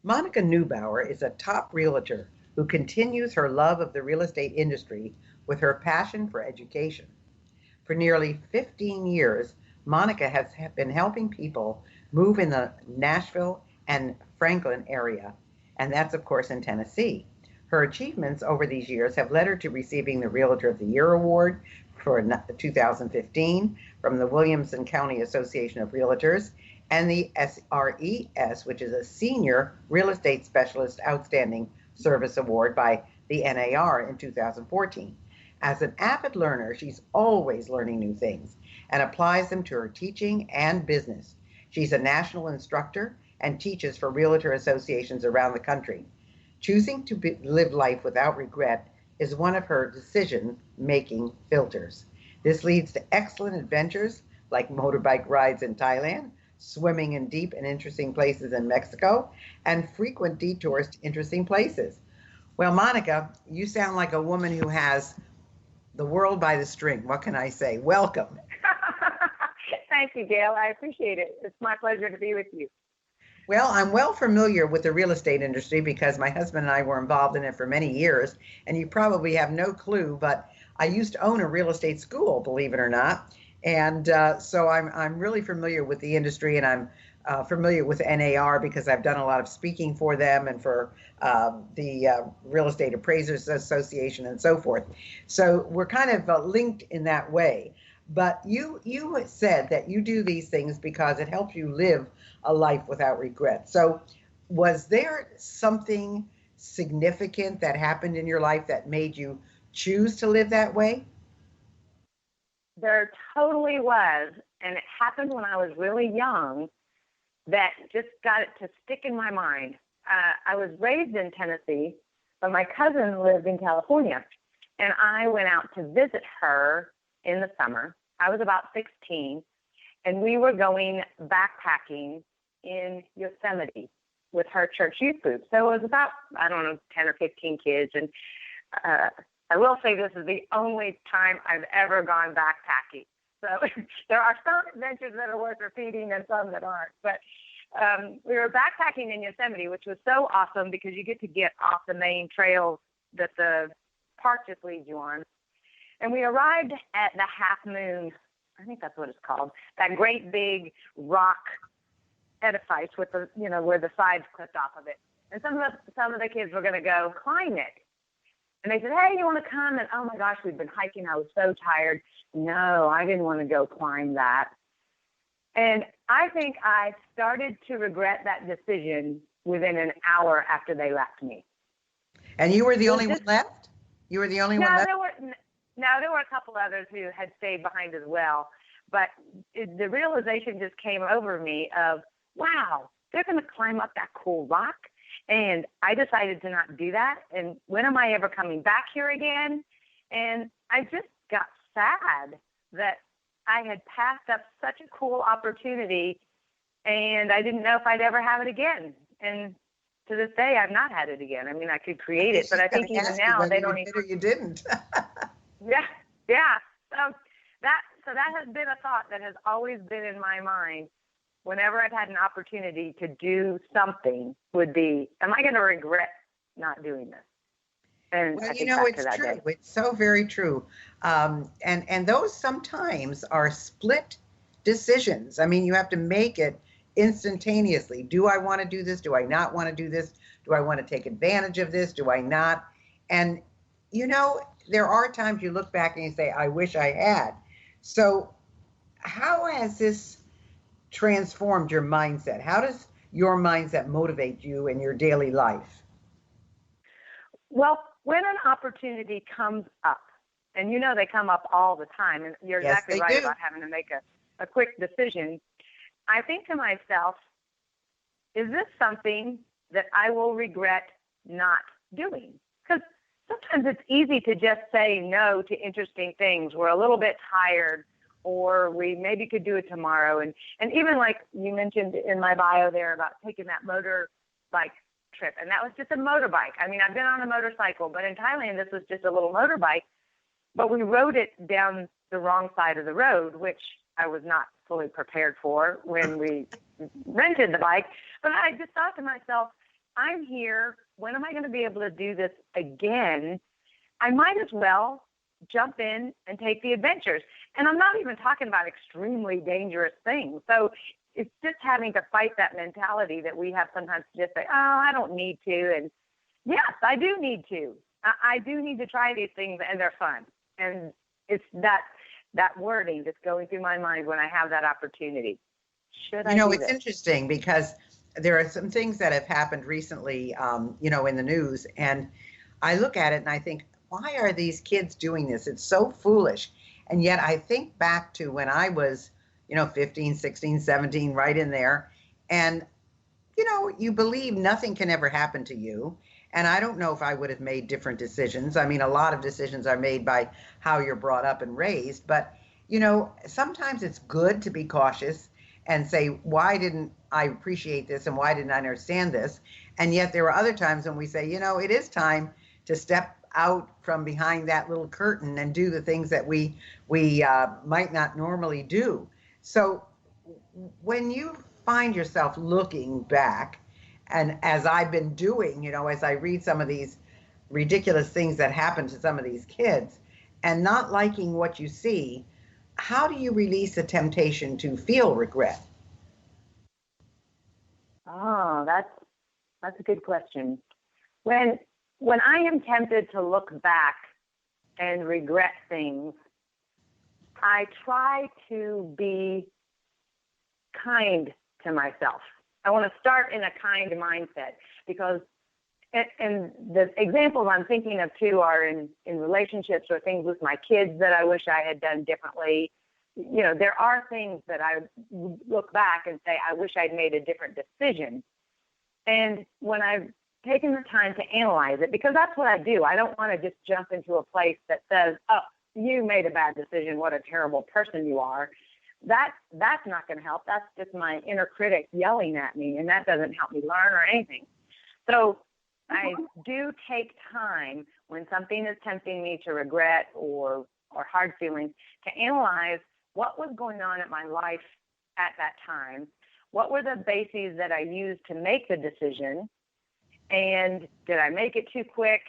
Monica Neubauer is a top realtor who continues her love of the real estate industry with her passion for education. For nearly 15 years, Monica has been helping people move in the Nashville and Franklin area, and that's, of course, in Tennessee. Her achievements over these years have led her to receiving the Realtor of the Year award for 2015 from the Williamson County Association of Realtors and the SRES, which is a Senior Real Estate Specialist Outstanding Service Award by the NAR in 2014. As an avid learner, she's always learning new things and applies them to her teaching and business. She's a national instructor and teaches for realtor associations around the country. Choosing to live life without regret is one of her decision-making filters. This leads to excellent adventures like motorbike rides in Thailand, swimming in deep and interesting places in Mexico, and frequent detours to interesting places. Well, Monica, you sound like a woman who has the world by the string. What can I say? Welcome. Thank you, Gail. I appreciate it. It's my pleasure to be with you. Well, I'm well familiar with the real estate industry because my husband and I were involved in it for many years, and you probably have no clue, but I used to own a real estate school, believe it or not, and so I'm really familiar with the industry, and I'm familiar with NAR because I've done a lot of speaking for them and for the Real Estate Appraisers Association and so forth. So we're kind of linked in that way. But you said that you do these things because it helps you live a life without regret. So was there something significant that happened in your life that made you choose to live that way? There totally was. And it happened when I was really young that just got it to stick in my mind. I was raised in Tennessee, but my cousin lived in California. And I went out to visit her in the summer. I was about 16, and we were going backpacking in Yosemite with her church youth group. So it was about, 10 or 15 kids. And I will say this is the only time I've ever gone backpacking. So there are some adventures that are worth repeating and some that aren't. But we were backpacking in Yosemite, which was so awesome because you get off the main trails that the park just leads you on. And we arrived at the Half Moon, I think that's what it's called, that great big rock edifice with the, where the sides clipped off of it. And some of the kids were going to go climb it. And they said, hey, you want to come? And oh my gosh, we'd been hiking. I was so tired. No, I didn't want to go climb that. And I think I started to regret that decision within an hour after they left me. And you were the only one left? You were the only one left? There were a couple others who had stayed behind as well. But the realization just came over me of, wow, they're going to climb up that cool rock. And I decided to not do that. And when am I ever coming back here again? And I just got sad that I had passed up such a cool opportunity and I didn't know if I'd ever have it again. And to this day, I've not had it again. I mean, I could create it, but I think even now they don't even. You didn't. Yeah. So that has been a thought that has always been in my mind. Whenever I've had an opportunity to do something, would be, am I going to regret not doing this? And well, it's true. It's so very true. And those sometimes are split decisions. I mean, you have to make it instantaneously. Do I want to do this? Do I not want to do this? Do I want to take advantage of this? Do I not? And, there are times you look back and you say, I wish I had. So how has this transformed your mindset? How does your mindset motivate you in your daily life? Well, when an opportunity comes up, and they come up all the time, and you're exactly right about having to make a quick decision, I think to myself, is this something that I will regret not doing? Because sometimes it's easy to just say no to interesting things. We're a little bit tired, or we maybe could do it tomorrow. And even like you mentioned in my bio there about taking that motorbike trip, and that was just a motorbike. I mean, I've been on a motorcycle, but in Thailand, this was just a little motorbike, but we rode it down the wrong side of the road, which I was not fully prepared for when we rented the bike. But I just thought to myself, I'm here. When am I going to be able to do this again? I might as well jump in and take the adventures. And I'm not even talking about extremely dangerous things. So it's just having to fight that mentality that we have sometimes to just say, oh, I don't need to. And yes, I do need to. I do need to try these things, and they're fun. And it's that wording that's going through my mind when I have that opportunity. Should I do It's this? interesting because there are some things that have happened recently, in the news, and I look at it and I think, why are these kids doing this? It's so foolish. And yet I think back to when I was, 15, 16, 17, right in there. And, you believe nothing can ever happen to you. And I don't know if I would have made different decisions. I mean, a lot of decisions are made by how you're brought up and raised. But, sometimes it's good to be cautious and say, why didn't I appreciate this and why didn't I understand this? And yet there are other times when we say, it is time to step out from behind that little curtain and do the things that we might not normally do. So when you find yourself looking back, and as I've been doing, as I read some of these ridiculous things that happen to some of these kids and not liking what you see, how do you release the temptation to feel regret? Oh, that's a good question. When I am tempted to look back and regret things, I try to be kind to myself. I want to start in a kind mindset because, and the examples I'm thinking of too are in relationships or things with my kids that I wish I had done differently. There are things that I look back and say, I wish I'd made a different decision. And when I've taken the time to analyze it, because that's what I do, I don't want to just jump into a place that says, oh, you made a bad decision, what a terrible person you are. That's not going to help. That's just my inner critic yelling at me, and that doesn't help me learn or anything. So I do take time when something is tempting me to regret or hard feelings to analyze what was going on in my life at that time. What were the bases that I used to make the decision? And did I make it too quick?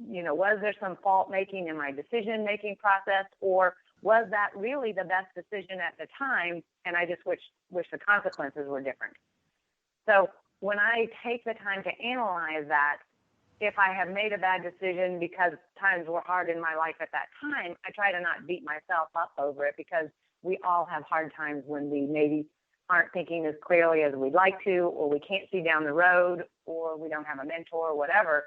Was there some fault making in my decision making process, or was that really the best decision at the time? And I just wish the consequences were different. So when I take the time to analyze that, if I have made a bad decision because times were hard in my life at that time, I try to not beat myself up over it, because we all have hard times when we maybe aren't thinking as clearly as we'd like to, or we can't see down the road, or we don't have a mentor or whatever.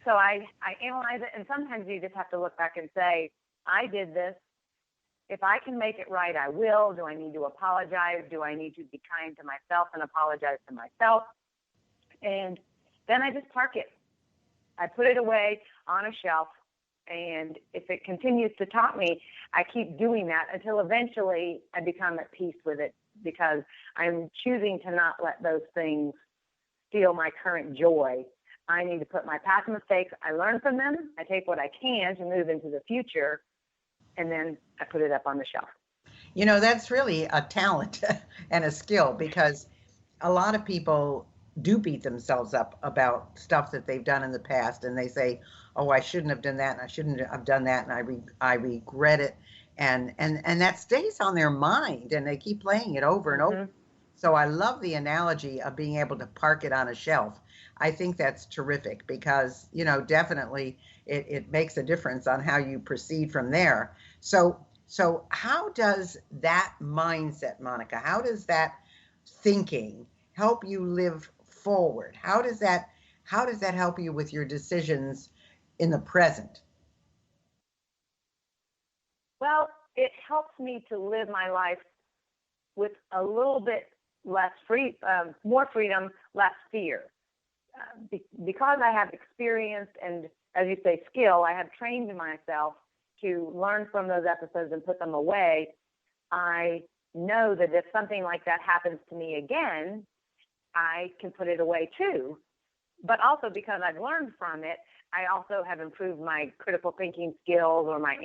So I analyze it, and sometimes you just have to look back and say, I did this. If I can make it right, I will. Do I need to apologize? Do I need to be kind to myself and apologize to myself? And then I just park it. I put it away on a shelf, and if it continues to taunt me, I keep doing that until eventually I become at peace with it, because I'm choosing to not let those things steal my current joy. I need to put my past mistakes, I learn from them, I take what I can to move into the future, and then I put it up on the shelf. That's really a talent and a skill, because a lot of people do beat themselves up about stuff that they've done in the past, and they say, oh, I shouldn't have done that, and I shouldn't have done that, and I regret it, and that stays on their mind, and they keep playing it over and over. So I love the analogy of being able to park it on a shelf. I think that's terrific, because definitely it makes a difference on how you proceed from there. So how does that mindset, Monica, how does that thinking help you live forward? How does that help you with your decisions in the present? Well, it helps me to live my life with a little bit less more freedom, less fear. Because I have experience and, as you say, skill, I have trained myself to learn from those episodes and put them away. I know that if something like that happens to me again, I can put it away too. But also, because I've learned from it, I also have improved my critical thinking skills, or my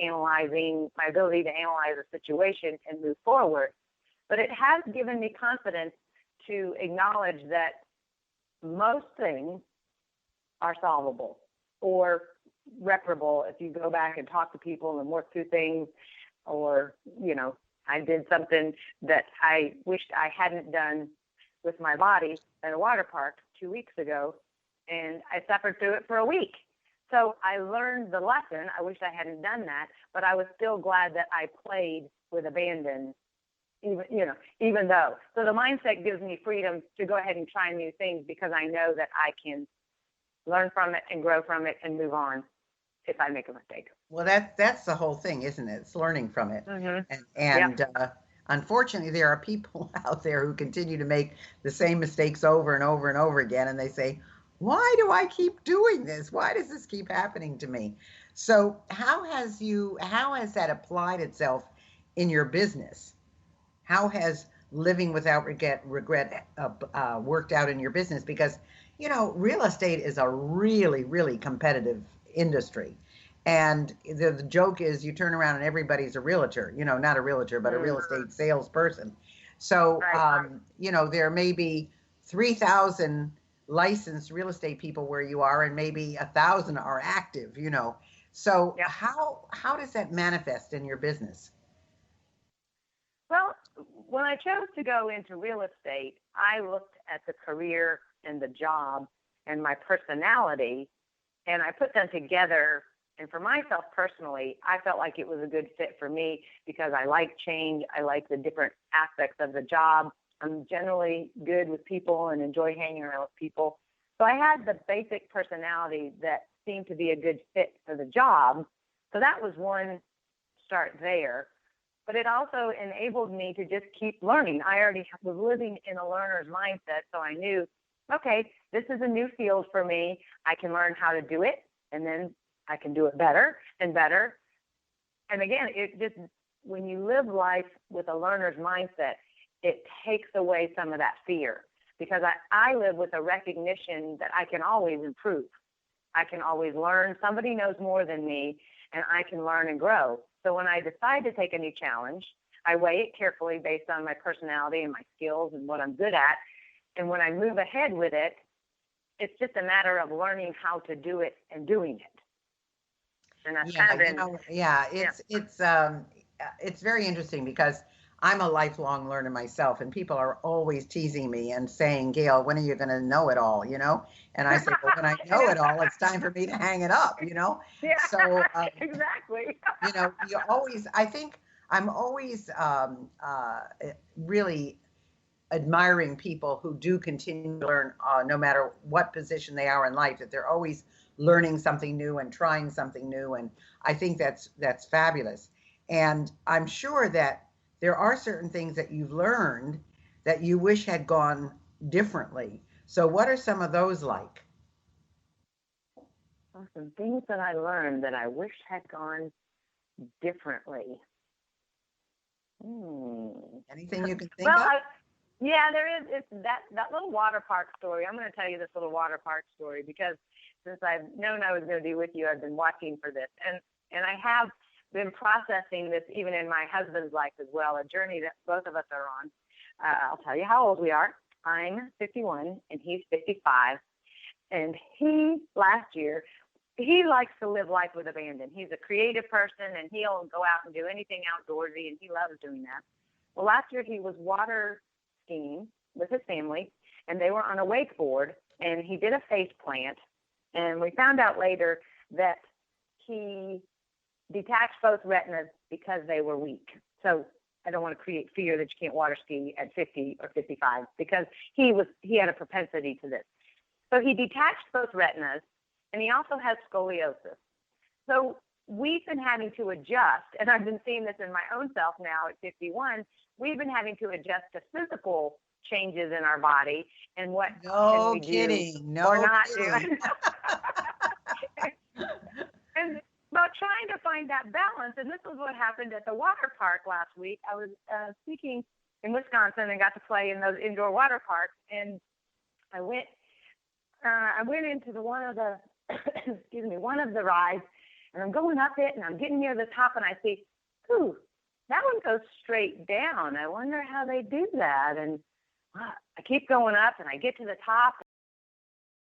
ability to analyze a situation and move forward. But it has given me confidence to acknowledge that most things are solvable or reparable if you go back and talk to people and work through things. Or, I did something that I wished I hadn't done with my body at a water park 2 weeks ago, and I suffered through it for a week. So I learned the lesson. I wish I hadn't done that, but I was still glad that I played with abandon, even though. So the mindset gives me freedom to go ahead and try new things because I know that I can learn from it and grow from it and move on if I make a mistake. Well, that's the whole thing, isn't it? It's learning from it. Mm-hmm. And unfortunately, there are people out there who continue to make the same mistakes over and over and over again, and they say, "Why do I keep doing this? Why does this keep happening to me?" So, how has that applied itself in your business? How has living without regret worked out in your business? Because real estate is a really, really competitive industry. And the joke is you turn around and everybody's a realtor, not a realtor, but a real estate salesperson. So, there may be 3,000 licensed real estate people where you are, and maybe 1,000 are active, So how does that manifest in your business? Well, when I chose to go into real estate, I looked at the career and the job and my personality, and I put them together. And for myself personally, I felt like it was a good fit for me because I like change. I like the different aspects of the job. I'm generally good with people and enjoy hanging around with people. So I had the basic personality that seemed to be a good fit for the job. So that was one start there. But it also enabled me to just keep learning. I already was living in a learner's mindset, so I knew, okay, this is a new field for me. I can learn how to do it, and then I can do it better and better. And again, when you live life with a learner's mindset, it takes away some of that fear because I live with a recognition that I can always improve. I can always learn. Somebody knows more than me, and I can learn and grow. So when I decide to take a new challenge, I weigh it carefully based on my personality and my skills and what I'm good at. And when I move ahead with it, it's just a matter of learning how to do it and doing it. And that's it's very interesting because I'm a lifelong learner myself, and people are always teasing me and saying, "Gail, when are you going to know it all?" And I say, "Well, when I know it all, it's time for me to hang it up." Yeah, So exactly. I think I'm always really admiring people who do continue to learn, no matter what position they are in life, that they're always learning something new and trying something new. And I think that's fabulous. And I'm sure that there are certain things that you've learned that you wish had gone differently. So what are some of those like? Some things that I learned that I wish had gone differently. Anything you can think of? Yeah, there is. It's that little water park story. I'm going to tell you this little water park story because since I've known I was going to be with you, I've been watching for this, and I have been processing this even in my husband's life as well, a journey that both of us are on. I'll tell you how old we are. I'm 51 and he's 55, and last year he likes to live life with abandon. He's a creative person and he'll go out and do anything outdoorsy, and he loves doing that. Well, last year he was water skiing with his family, and they were on a wakeboard, and he did a face plant, and we found out later that he detached both retinas because they were weak. So I don't want to create fear that you can't water ski at 50 or 55 because he had a propensity to this. So he detached both retinas, and he also has scoliosis. So we've been having to adjust, and I've been seeing this in my own self now at 51. We've been having to adjust to physical changes in our body and what can we do or not do. And about trying to find that balance, and this is what happened at the water park last week. I was speaking in Wisconsin and got to play in those indoor water parks, and I went into one of the one of the rides, and I'm going up it, and I'm getting near the top, and I see, ooh, that one goes straight down. I wonder how they do that. And I keep going up, and I get to the top,